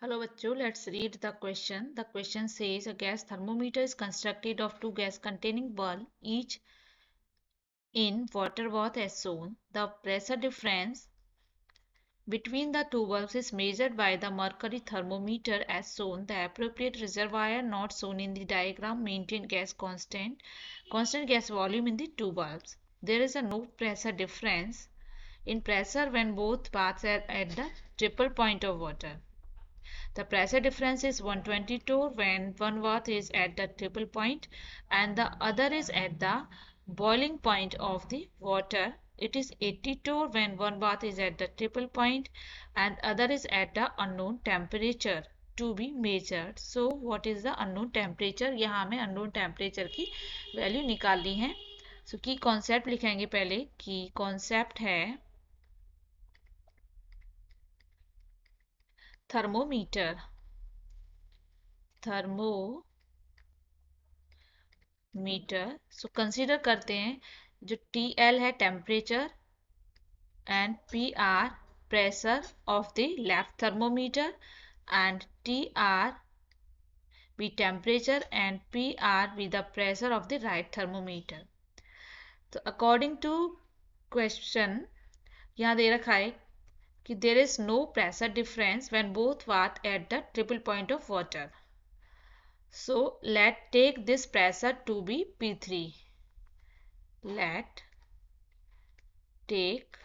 Hello bachcho, let's read the question. The question says a gas thermometer is constructed of two gas containing bulb, each in water bath as shown. The pressure difference between the two bulbs is measured by the mercury thermometer as shown. The appropriate reservoir not shown in the diagram maintain constant gas volume in the two bulbs. There is a no pressure difference in pressure when both baths are at the triple point of water. The pressure difference is 120 torr when one bath is at the triple point and the other is at the boiling point of the water. It is 80 torr when one bath is at the triple point and other is at the unknown temperature to be measured. So what is the unknown temperature? यहाँ हमें unknown temperature की value निकालनी है. So की concept लिखेंगे पहले. की concept है थर्मोमीटर. सो कंसीडर करते हैं जो TL है temperature and PR pressure of the left thermometer and TR be temperature and PR be the pressure of the right thermometer. तो अकॉर्डिंग टू क्वेश्चन यहाँ दे रखा है कि there is no pressure difference when both bath at the triple point of water. So let take this pressure to be P3. Let take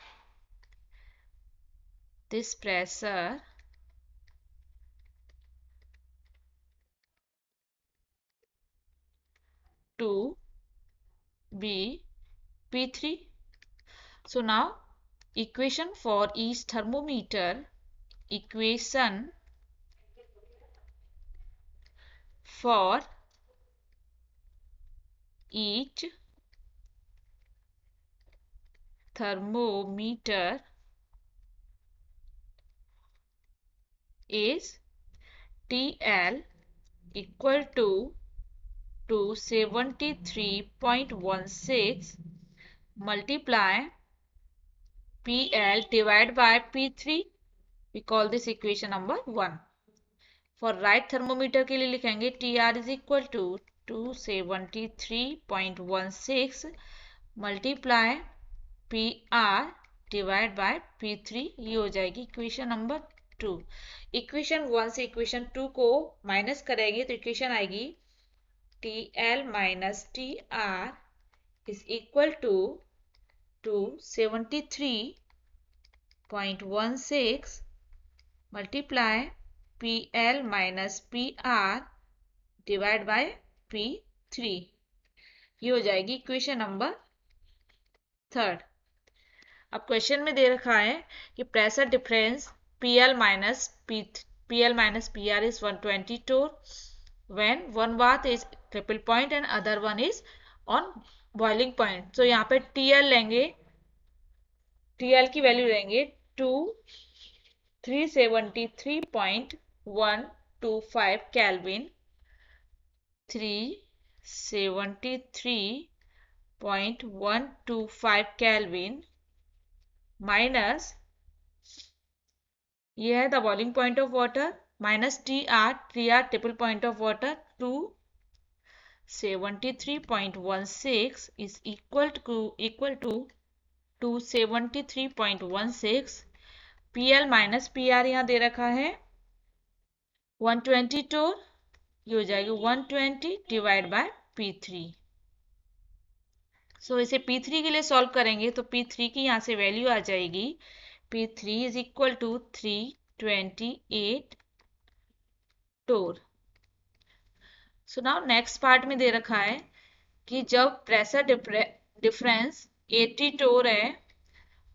this pressure to be P3. So now equation for each thermometer, equation for each thermometer is TL equal to 73.16 multiply PL divided by P3. We call this equation number 1. For right thermometer के लिए लिखेंगे TR is equal to 273.16 multiply PR divided by P3. ये हो जाएगी equation number 2. Equation 1 से equation 2 को minus करेंगे तो इक्वेशन आएगी TL minus TR is equal to 273.16 multiply PL minus PR divided by P3. ये हो जाएगी इक्वेशन नंबर 3. अब क्वेश्चन में दे रखा है कि pressure difference PL minus PR is 120 torr when one bath is triple point and other one is on boiling point. So यहाँ पे TL लेंगे, TL की वैल्यू लेंगे 373.125 केल्विन. 373.125 केल्विन माइनस ये है the boiling point of water minus TR triple point of water 273.16 is equal to 273.16. PL minus PR यहाँ दे रखा है 120 torr. ये हो जाएगी 120 डिवाइड बाय P3. सो इसे P3 के लिए सॉल्व करेंगे तो P3 की यहाँ से वैल्यू आ जाएगी P3 is equal to 328 torr. So now next part में दे रखा है कि जब प्रेशर डिफरेंस 80 torr है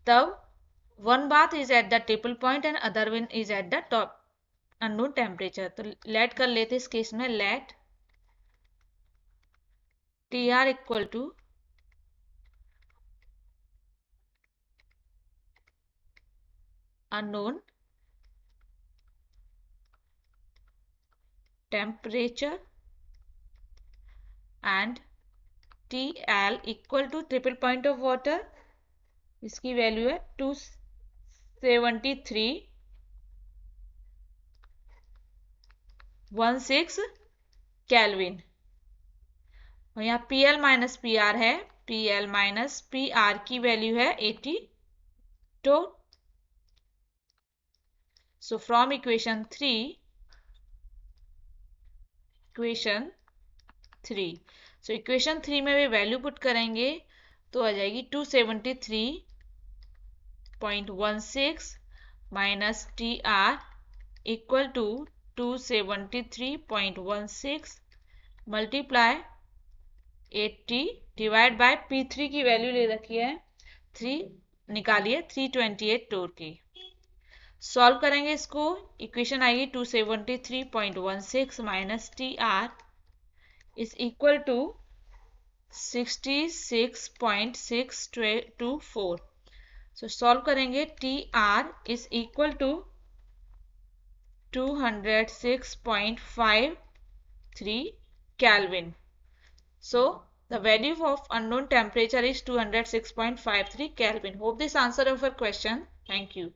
तब one bath is at the triple point and other one is at the top unknown temperature. तो लेट कर लेते इस केस में. Let TR equal to unknown temperature and TL equal to triple point of water. इसकी value है 273 16 kelvin. और यहाँ PL minus PR है, PL माइनस PR की वैल्यू है 82। So from equation 3 so equation 3 में भी वैल्यू पुट करेंगे तो आ जाएगी 273.16 minus TR equal to 273.16 multiply 80 divide by P3 की वैल्यू ले रखी है 3, निकालिए 328 टोर की। सॉल्व करेंगे इसको, इक्वेशन आएगी 273.16 minus TR is equal to 66.624। So solve करेंगे, TR is equal to 206.53 Kelvin. So the value of unknown temperature is 206.53 Kelvin. Hope this answer of your question. Thank you.